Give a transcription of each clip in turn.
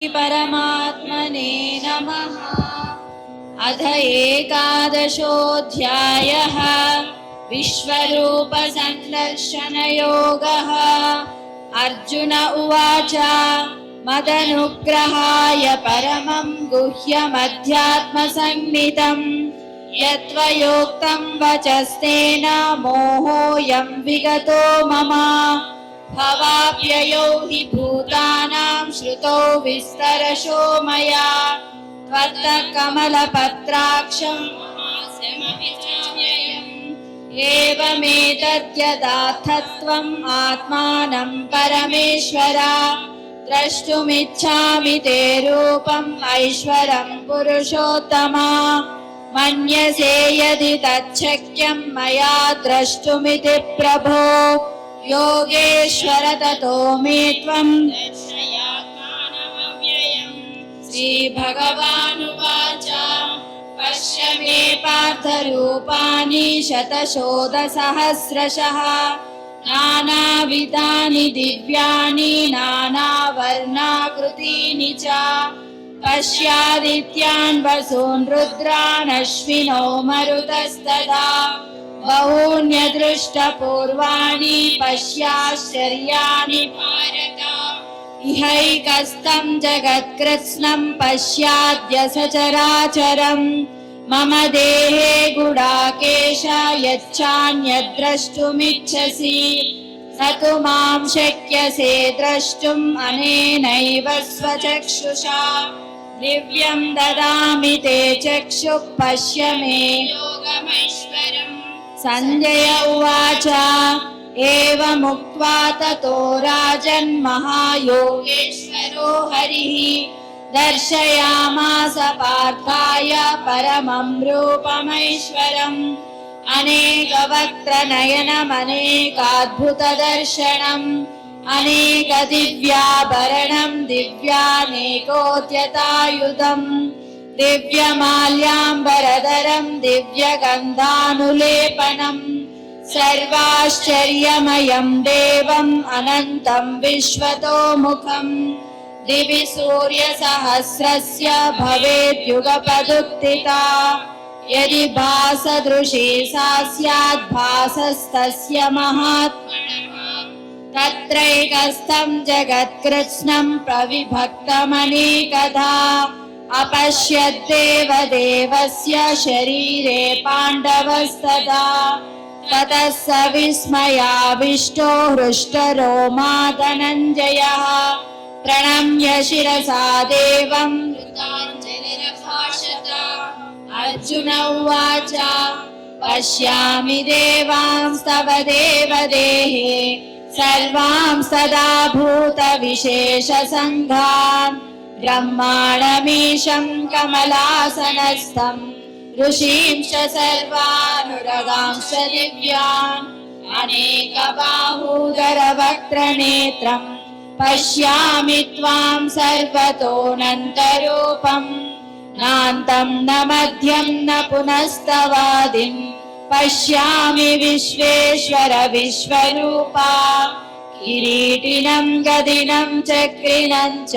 परमात्मने नमः। अथ एकादशोऽध्यायः। विश्वरूपसन्दर्शनयोगः। अर्जुन उवाच मदनुग्रहाय परमं गुह्यमध्यात्मसंज्ञितम् यत्त्वयोक्तं वचस्तेन मोहोऽयं विगतो मम। भवाप्ययौ हि भूतानां श्रुतौ विस्तरशो मया त्वत्तः कमलपत्राक्षं हास्यमपि चाव्ययम्। एवमेतद्यदार्थत्वम् आत्मानं परमेश्वर द्रष्टुमिच्छामि ते रूपम् ऐश्वरं पुरुषोत्तमा। मन्यसे यदि तच्छक्यं मया द्रष्टुमिति प्रभो योगेश्वर ततो मे त्वं दर्शयात्मानमव्ययम्। श्रीभगवानुवाच पश्य मे पार्थरूपाणि शतशोधसहस्रशः नानाविधानि दिव्यानि नानावर्णाकृतीनि च। पश्यादित्यान् वसून् रुद्रान् अश्विनौ मरुतस्तथा बहून्यदृष्टपूर्वाणि पश्याश्चर्याणि भारत। इहैकस्थं जगत्कृत्स्नं पश्याद्य सचराचरम् मम देहे गुडाकेश यच्छान्यद्द्रष्टुमिच्छसि न तु मां शक्यसे द्रष्टुम् अनेनैव स्वचक्षुषा। दिव्यं ददामि ते चक्षुः पश्य मे योगमैश्वरम्। सञ्जय उवाच एवमुक्त्वा ततो राजन् महायोगेश्वरो हरिः दर्शयामास पार्थाय परमं रूपमैश्वरम्। अनेकवक्त्रनयनमनेकाद्भुतदर्शनम् अनेकदिव्याभरणं दिव्यानेकोद्यतायुधम् दिव्यमाल्याम्बरधरं दिव्यगन्धानुलेपनम् सर्वाश्चर्यमयं देवम् अनन्तं विश्वतोमुखम्। दिवि सूर्यसहस्रस्य भवेद्युगपदुत्थिता यदि भासदृशी सा स्यात् भासस्तस्य महात्मनः। तत्रैकस्थं जगत्कृत्स्नं प्रविभक्तमनेकधा अपश्यद्देवदेवस्य शरीरे पाण्डवस्तदा। ततः स विस्मयाविष्टो हृष्टरोमा धनञ्जयः प्रणम्य शिरसा देवं कृताञ्जलिरभाषत। अर्जुन उवाच पश्यामि देवांस्तव देवदेहे सर्वां सदा भूतविशेषसङ्घान् ब्रह्माणमीशं कमलासनस्थं ऋषींश्च सर्वानुरगांश्च दिव्यान् अनेकबाहूदरवक्त्रनेत्रं पश्यामि त्वां सर्वतोऽनन्तरूपम्। नान्तं न मध्यं न पुनस्तवादिं पश्यामि विश्वेश्वर विश्वरूपा। किरीटिनं गदिनं चक्रिणं च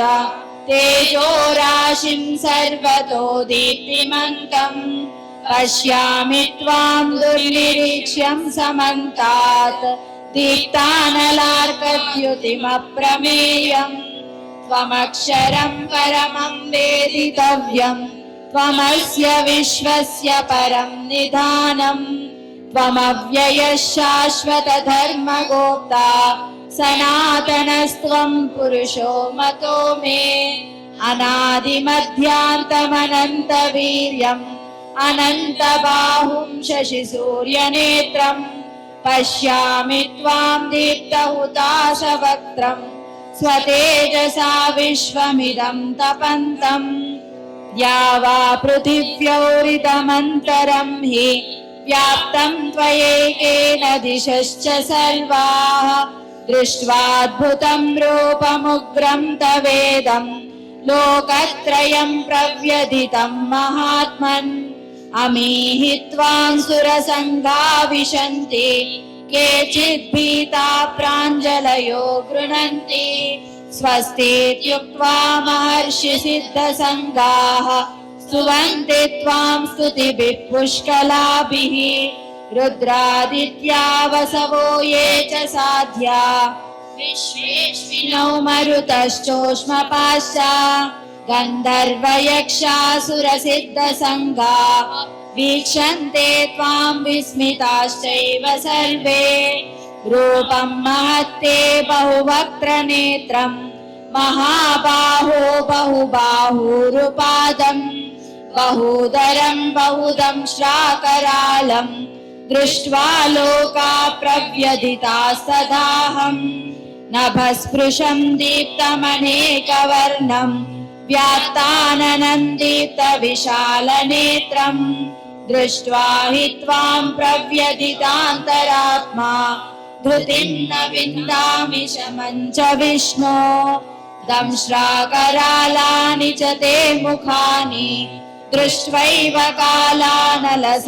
तेजोराशिं सर्वतो दीप्तिमन्तं पश्यामि त्वां दुर्निरीक्ष्यं समन्तात् दीप्तानलार्कद्युतिमप्रमेयम्। त्वमक्षरं परमं वेदितव्यं त्वमस्य विश्वस्य परं निधानम्। त्वमव्ययः शाश्वतधर्मगोप्ता सनातनस्त्वं पुरुषो मतो मे। अनादिमध्यान्तमनन्तवीर्यम् अनन्तबाहुं शशिसूर्यनेत्रम् पश्यामि त्वां दीप्तहुताशवक्त्रम् स्वतेजसा विश्वमिदं तपन्तम्। या वा पृथिव्योरिदमन्तरं हि व्याप्तं त्वयैकेन दिशश्च सर्वाः। दृष्ट्वाद्भुतं रूपमुग्रं तवेदं लोकत्रयं प्रव्यथितं महात्मन्। अमीहि त्वां सुरसङ्घा विशन्ति केचिद्भीता प्राञ्जलयो गृह्णन्ति स्वस्तीत्युक्त्वा महर्षिसिद्धसङ्गाः स्तुवन्ति त्वां स्तुतिभिः पुष्कलाभिः। रुद्रादित्या वसवो ये च साध्या विश्वेश्विनौ मरुतश्चोष्मपाश्च गन्धर्वयक्षासुरसिद्धसङ्गाः वीक्षन्ते त्वां विस्मिताश्चैव सर्वे। रूपं महत्ते बहुवक्त्रनेत्रं महाबाहो बहुबाहुरुपादं बहूदरं बहुदं श्राकरालं दृष्ट्वा लोका प्रव्यथितास्तदाहं। नभस्पृशं दीप्तमनेकवर्णं व्यात्ताननं दीप्तविशालनेत्रं दृष्ट्वा हि त्वां प्रव्यथितान्तरात्मा धृतिं न विन्दामि शमं च विष्णो। दंश्राकरालानि च ते मुखानि दृष्ट्वैव कालानलसन्निभानि।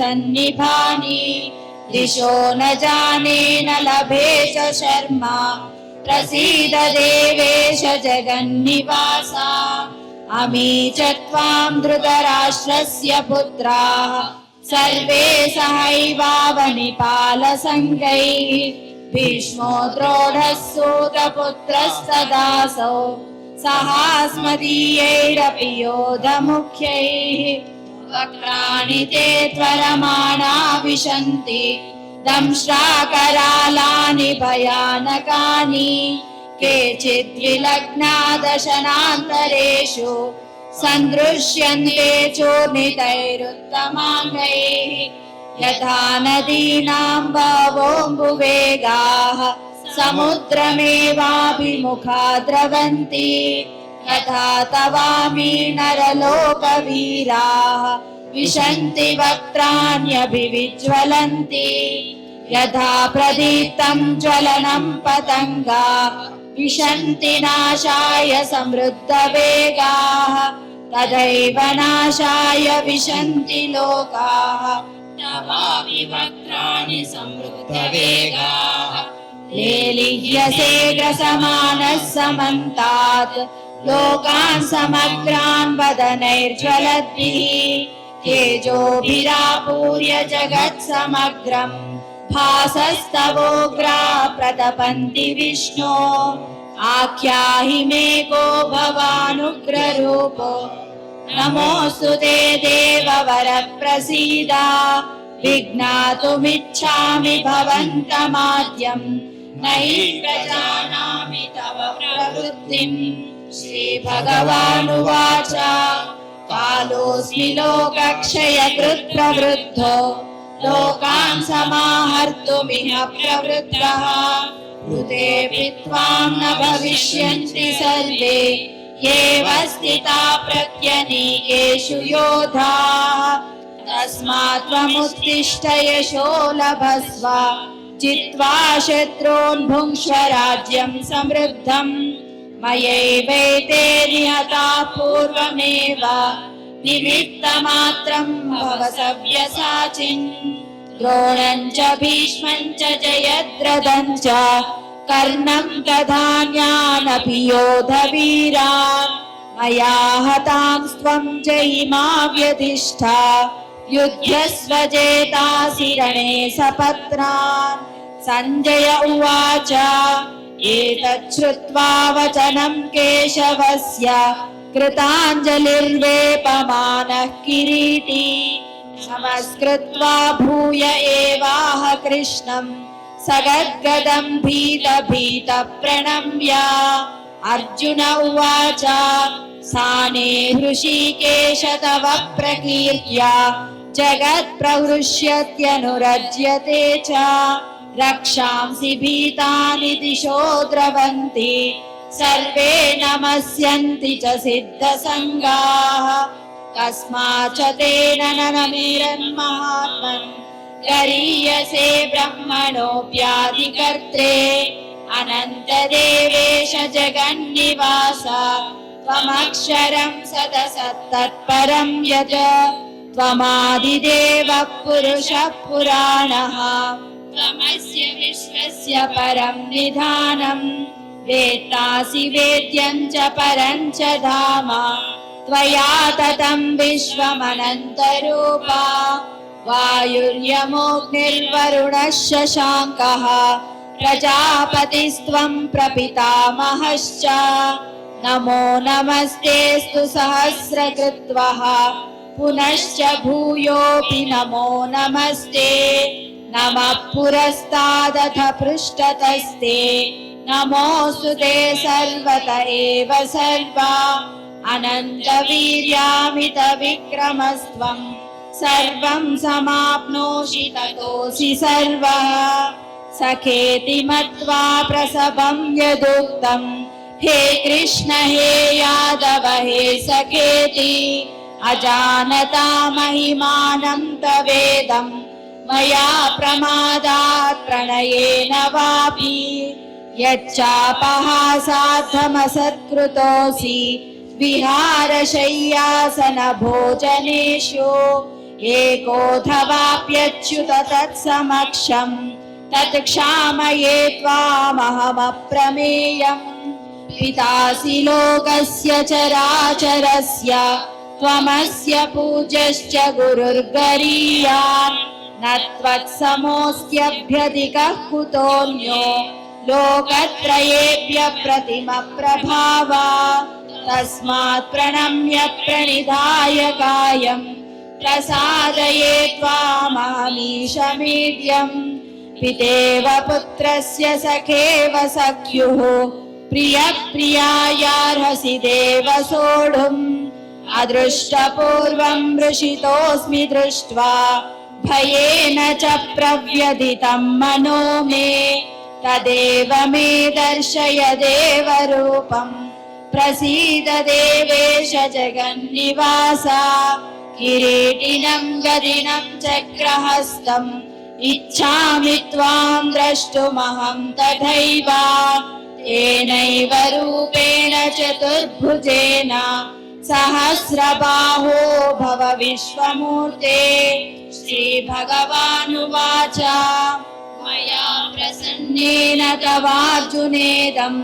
दिशो न जाने न लभे च शर्मा प्रसीद देवेश जगन्निवासा। अमी च त्वां धृतराष्ट्रस्य पुत्राः सर्वे सहैवावनिपालसङ्गैः भीष्मो द्रोणः सूतपुत्रस्तदासौ सहास्मदीयैरपि योधमुख्यैः। वक्त्राणि ते त्वरमाणा विशन्ति दंश्राकरालानि भयानकानि। केचिद्विलग्ना दशनान्तरेषु सन्दृश्यन्ते चूर्णितैरुत्तमाङ्गैः। यथा नदीनां बहवोऽम्बुवेगाः समुद्रमेवाभिमुखा द्रवन्ति तथा तवामि नरलोकवीराः विशन्ति वक्त्राण्यभिविज्वलन्ति। यथा प्रदीप्तं ज्वलनं पतङ्गा विशन्ति नाशाय समृद्धवेगाः तथैव नाशाय विशन्ति लोकाः तवापि वक्त्राणि समृद्धवेगाः। लेलिह्यसे ग्रसमानः समन्तात् लोकान् समग्रान् वदनैर्ज्वलद्भिः। तेजोभिरापूर्य जगत्समग्रम् भासस्तवोग्रा प्रतपन्ति विष्णो। आख्याहि मे को भवानुग्ररूपो नमोऽस्तु ते देववर प्रसीद। विज्ञातुमिच्छामि भवन्तमाद्यं न हि प्रजानामि तव प्रवृत्तिम्। श्रीभगवानुवाच कालोऽस्मि लोकक्षयकृत् प्रवृद्धो लोकान् समाहर्तुमिह प्रवृत्तः। ऋतेऽपि त्वां न भविष्यन्ति सर्वे येव स्थिता प्रत्यनीकेषु योधाः। तस्मात् त्वमुत्तिष्ठ यशो लभस्व जित्वा शत्रून् भुङ्क्ष्व राज्यं समृद्धम्। मयैवैते निहताः पूर्वमेव निमित्तमात्रं भव सव्यसाचिन्। द्रोणं च भीष्मं च जयद्रथं च कर्णं तथान्यानपि योधवीरान्। मया हतां त्वं जयिमा व्यधिष्ठा युध्यस्व जेतासि रणे सपत्नान्। सञ्जय उवाच एतत् श्रुत्वा वचनं केशवस्य कृताञ्जलिर्वेपमानः किरीटी। नमस्कृत्वा भूय एवाह कृष्णं सगद्गदं भीतभीतः प्रणम्य। अर्जुन उवाच साने हृषीकेश तव प्रकीर्त्या जगत्प्रहृष्यत्यनुरज्यते च। रक्षांसि भीतानि दिशो द्रवन्ति सर्वे नमस्यन्ति च सिद्धसङ्गाः। कस्माच्च तेन नमेरन्महात्मन् गरीयसे ब्रह्मणोऽप्यादिकर्त्रे। अनन्तदेवेश जगन्निवास त्वमक्षरं सदसत्तत्परं यत्। त्वमादिदेवः पुरुषः पुराणः त्वमस्य विश्वस्य परं निधानम्। वेत्तासि वेद्यं च परं च धाम त्वया ततं विश्वमनन्तरूपा वायुर्यमोऽग्निर्वरुणः शशाङ्कः प्रजापतिस्त्वं प्रपितामहश्च नमो नमस्तेऽस्तु सहस्रकृत्वः पुनश्च भूयोऽपि नमो नमस्ते नमः पुरस्तादथ पृष्ठतस्ते नमोऽस्तु ते सर्वत एव सर्वा अनन्तवीर्यामितविक्रमस्त्वं सर्वं समाप्नोषि ततोऽसि सर्वः सखेति मत्वा प्रसभं यदुक्तं हे कृष्ण हे यादव हे सखेति अजानता महिमानं तवेदं मया प्रमादात् प्रणयेन वापि यच्चापहासार्थमसत्कृतोऽसि विहारशय्यासनभोजनेषु एकोऽथवाप्यच्युत तत्समक्षं तत्क्षामये त्वामहमप्रमेयम् पितासि लोकस्य चराचरस्य त्वमस्य पूज्यश्च गुरुर्गरीयान् न त्वत्समोऽस्त्यभ्यधिकः कुतोऽन्यो लोकत्रयेभ्यः प्रतिमप्रभावा तस्मात् प्रणम्य प्रणिधाय कायं प्रसादये त्वामहमीशमीड्यम् पितेव पुत्रस्य सखेव सख्युः प्रियप्रियायार्हसि देव सोढुम् अदृष्टपूर्वं वृषितोऽस्मि दृष्ट्वा भयेन च प्रव्यथितं मनो मे तदेव मे दर्शय देवरूपं प्रसीद देवेश जगन्निवास किरीटिनं गदिनं चक्रहस्तम् इच्छामि त्वां द्रष्टुमहं तथैव तेनैव रूपेण चतुर्भुजेन सहस्रबाहो भव विश्वमूर्ते श्रीभगवानुवाच मया प्रसन्नेन तवार्जुनेदं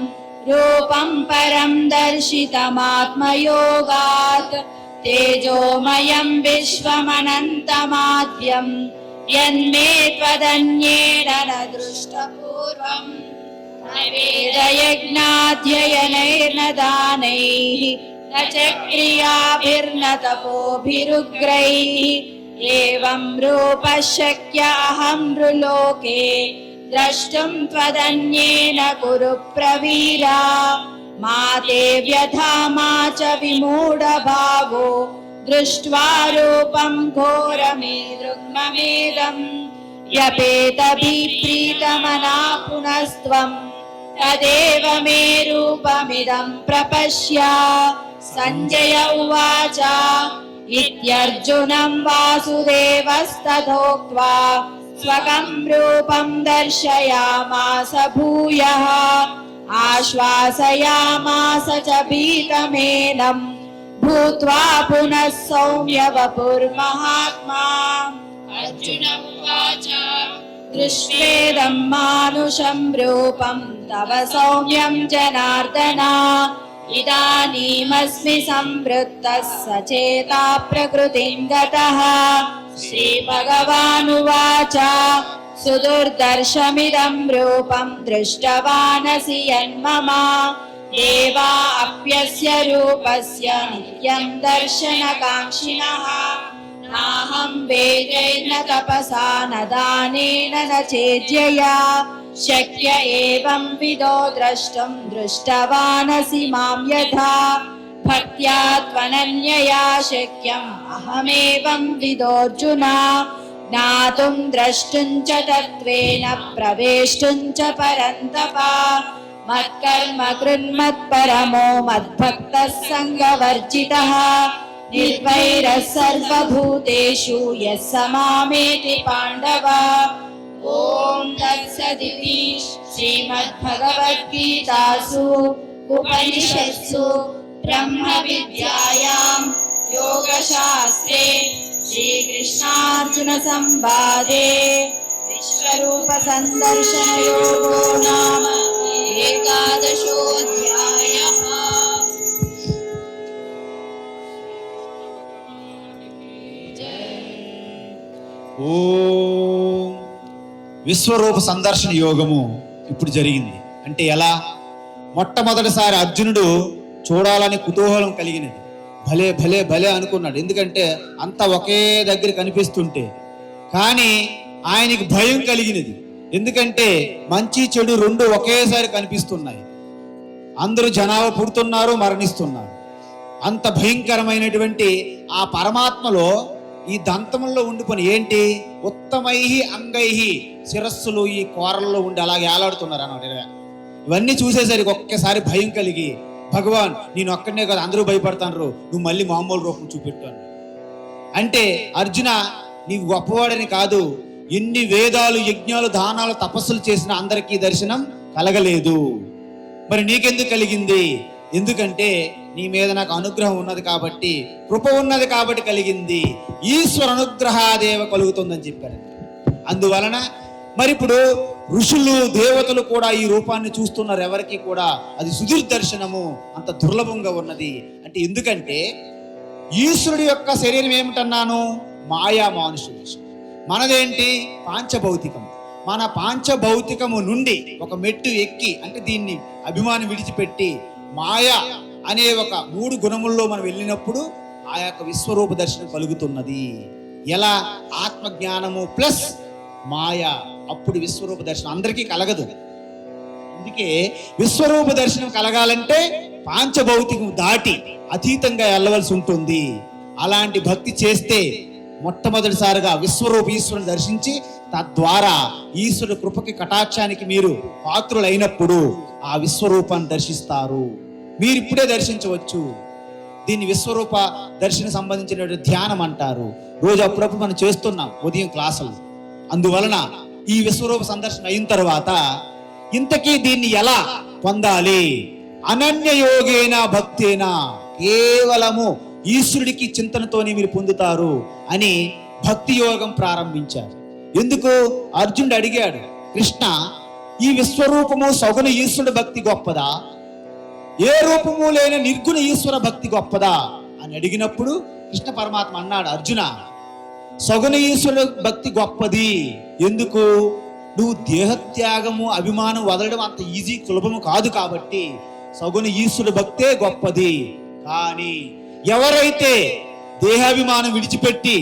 रूपं परं दर्शितमात्मयोगात् तेजोमयं विश्वमनन्तमाद्यं यन्मे त्वदन्येन न दृष्टपूर्वम् न वेदयज्ञाध्ययनैर्न दानैः न च क्रियाभिर्न तपोभिरुग्रैः एवं रूपः शक्य अहं नृलोके द्रष्टुं त्वदन्येन कुरु प्रवीरा मा ते व्यथा मा च विमूढभावो दृष्ट्वा रूपं घोरमीदृग्ममेदम् व्यपेतभिप्रीतमना पुनस्त्वं तदेव मे रूपमिदं प्रपश्य सञ्जय उवाच इत्यर्जुनं वासुदेवस्तथोक्त्वा स्वकं रूपं दर्शयामास भूयः आश्वासयामास च भीतमेनं भूत्वा पुनः सौम्य वपुर्महात्मा अर्जुन उवाच दृष्ट्वेदं मानुषं रूपं तव सौम्यं जनार्दन इदानीमस्मि संवृत्तः सचेता प्रकृतिं गतः श्रीभगवानुवाच सुदुर्दर्शमिदं रूपं दृष्टवानसि यन्मम देवा अप्यस्य रूपस्य नित्यं दर्शनकाङ्क्षिणः नाहं वेदैर्न तपसा न दानेन न चेज्यया शक्य एवं विदो द्रष्टुं दृष्टवानसि मां यथा भक्त्या त्वनन्यया शक्यम् अहमेवं विदोऽर्जुन ज्ञातुं द्रष्टुं च तत्त्वेन प्रवेष्टुं च परन्तप मत्कर्म कृन्मत्परमो मद्भक्तः सङ्गवर्जितः निर्वैरः सर्वभूतेषु यः स मामेति पाण्डव ॐ तत्सदिति श्रीमद्भगवद्गीतासु उपनिषत्सु ब्रह्मविद्यायां योगशास्त्रे श्रीकृष्णार्जुनसंवादे विश्वरूपसन्दर्शनयोगो नाम एकादशो విశ్వరూప సందర్శన యోగము ఇప్పుడు జరిగింది. అంటే ఎలా? మొట్టమొదటిసారి అర్జునుడు చూడాలని కుతూహలం కలిగినది. భలే భలే భలే అనుకున్నాడు. ఎందుకంటే అంతా ఒకే దగ్గర కనిపిస్తుంటే. కానీ ఆయనకి భయం కలిగినది. ఎందుకంటే మంచి చెడు రెండు ఒకేసారి కనిపిస్తున్నాయి. అందరూ జనాభా పుడుతున్నారు, మరణిస్తున్నారు. అంత భయంకరమైనటువంటి ఆ పరమాత్మలో ఈ దంతముల్లో ఉండిపోయి ఏంటి? ఉత్తమై అంగై శిరస్సులు ఈ కోరల్లో ఉండి అలాగే ఏలాడుతున్నారు అన్నమాట. ఇవన్నీ చూసేసరికి ఒక్కసారి భయం కలిగి, భగవాన్ నేను ఒక్కడనే కాదు అందరూ భయపడతాను, నువ్వు మళ్ళీ మామూలు రూపం చూపెట్టాను. అంటే అర్జున నీవు గొప్పవాడని కాదు, ఎన్ని వేదాలు యజ్ఞాలు దానాలు తపస్సులు చేసిన అందరికీ దర్శనం కలగలేదు, మరి నీకెందుకు కలిగింది? ఎందుకంటే నీ మీద నాకు అనుగ్రహం ఉన్నది కాబట్టి, కృప ఉన్నది కాబట్టి కలిగింది. ఈశ్వర అనుగ్రహాదేవ కలుగుతుందని చెప్పారు. అందువలన మరి ఇప్పుడు ఋషులు దేవతలు కూడా ఈ రూపాన్ని చూస్తున్నారు. ఎవరికి కూడా అది సుదూర దర్శనము, అంత దుర్లభంగా ఉన్నది. అంటే ఎందుకంటే ఈశ్వరుడి యొక్క శరీరం ఏమిటన్నాను? మాయా మానుషుడు. మనదేంటి? పాంచభౌతికం. మన పాంచభౌతికము నుండి ఒక మెట్టు ఎక్కి, అంటే దీన్ని అభిమానం విడిచిపెట్టి మాయ అనే ఒక 3 గుణముల్లో మనం వెళ్ళినప్పుడు ఆ యొక్క విశ్వరూప దర్శనం కలుగుతున్నది. ఎలా? ఆత్మజ్ఞానము ప్లస్ మాయ. అప్పుడు విశ్వరూప దర్శనం అందరికీ కలగదు. అందుకే విశ్వరూప దర్శనం కలగాలంటే పాంచభౌతికం దాటి అతీతంగా వెళ్ళవలసి ఉంటుంది. అలాంటి భక్తి చేస్తే మొట్టమొదటిసారిగా విశ్వరూప ఈశ్వరుని దర్శించి తద్వారా ఈశ్వరుడు కృపకి కటాక్షానికి మీరు పాత్రులైనప్పుడు ఆ విశ్వరూపాన్ని దర్శిస్తారు. మీరు ఇప్పుడే దర్శించవచ్చు. దీన్ని విశ్వరూప దర్శన సంబంధించిన ధ్యానం అంటారు. రోజు అప్పుడప్పుడు మనం చేస్తున్నాం ఉదయం క్లాసులు. అందువలన ఈ విశ్వరూప సందర్శన అయిన తర్వాత ఇంతకీ దీన్ని ఎలా పొందాలి? అనన్య యోగేన భక్తేన, కేవలము ఈశ్వరుడికి చింతనతోనే మీరు పొందుతారు అని భక్తి యోగం ప్రారంభించారు. ఎందుకు? అర్జునుడు అడిగాడు, కృష్ణ ఈ విశ్వరూపము సగుణ ఈశ్వరుడు భక్తి గొప్పదా, ఏ రూపము లేని నిర్గుణ ఈశ్వర భక్తి గొప్పదా అని అడిగినప్పుడు కృష్ణ పరమాత్మ అన్నాడు, అర్జున సగుణ ఈశ్వరుడు భక్తి గొప్పది. ఎందుకు? నువ్వు దేహత్యాగము అభిమానం వదలడం అంత ఈజీ సులభము కాదు కాబట్టి సగుణ ఈశ్వరుడు భక్తే గొప్పది. కానీ ఎవరైతే దేహాభిమానం విడిచిపెట్టి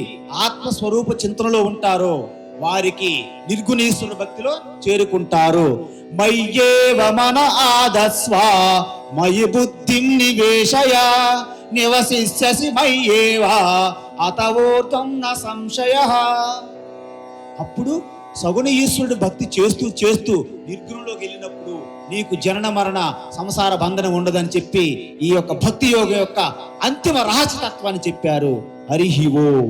ఆత్మస్వరూప చింతనలో ఉంటారో వారికి నిర్గుణేశ్వర భక్తిలో చేరుకుంటారు. మయ్యేవ మన ఆదస్వ మయి బుద్ధిం నివేశయ నివసిష్యసి మయ్యేవ అతవోర్తం న సంశయః. అప్పుడు సగుణ ఈశ్వరుడు భక్తి చేస్తూ చేస్తూ నిర్గుణంలోకి వెళ్ళినప్పుడు నీకు జనన మరణ సంసార బంధనం ఉండదని చెప్పి ఈ యొక్క భక్తి యోగం యొక్క అంతిమ రహస్యతత్వాన్ని చెప్పారు. హరి ఓం.